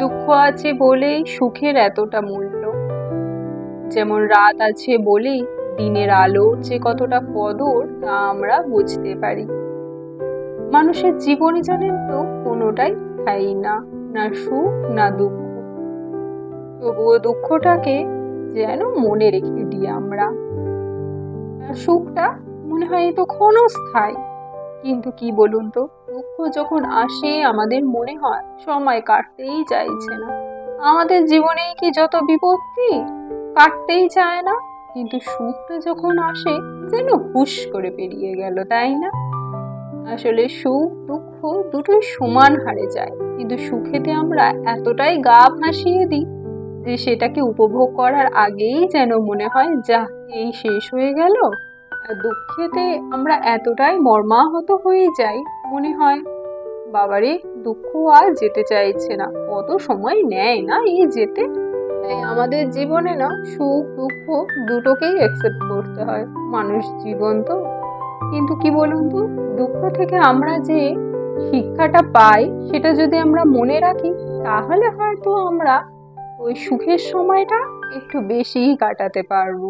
দুঃখ আছে বলেই সুখের এতটা মূল্য। যেমন রাত আছে বলেই দিনের আলোর যে কতটা কদর তা আমরা বুঝতে পারি। মানুষের জীবনে জানেন তো কোনোটাই স্থায়ী না, না সুখ না দুঃখ। তবুও দুঃখটাকে যেন মনে রেখে দিই আমরা, আর সুখটা মনে হয় এই তো ক্ষণস্থায়ী। কিন্তু কি বলুন তো, দুঃখ যখন আসে আমাদের মনে হয় সময় কাটতেই চাইছে না। আমাদের জীবনেই কি যত বিপত্তি, কাটতেই চায় না। কিন্তু সুখটা যখন আসে যেন হুশ করে পেরিয়ে গেল, তাই না? আসলে সুখ দুঃখ দুটোই সমান হারে যায়, কিন্তু সুখেতে আমরা এতটাই গা ভাসিয়ে দিই যে সেটাকে উপভোগ করার আগেই যেন মনে হয় যা এই শেষ হয়ে গেল। আর দুঃখেতে আমরা এতটাই মর্মাহত হয়ে যাই, মনে হয় বাবারে দুঃখ আর যেতে চাইছে না, কত সময় নেয় না এই যেতে। তাই আমাদের জীবনে না সুখ দুঃখ দুটোকেই অ্যাকসেপ্ট করতে হয়, মানুষ জীবন তো। কিন্তু কি বলুন তো, দুঃখ থেকে আমরা যে শিক্ষাটা পাই সেটা যদি আমরা মনে রাখি, তাহলে হয়তো আমরা ওই সুখের সময়টা একটু বেশিই কাটাতে পারবো।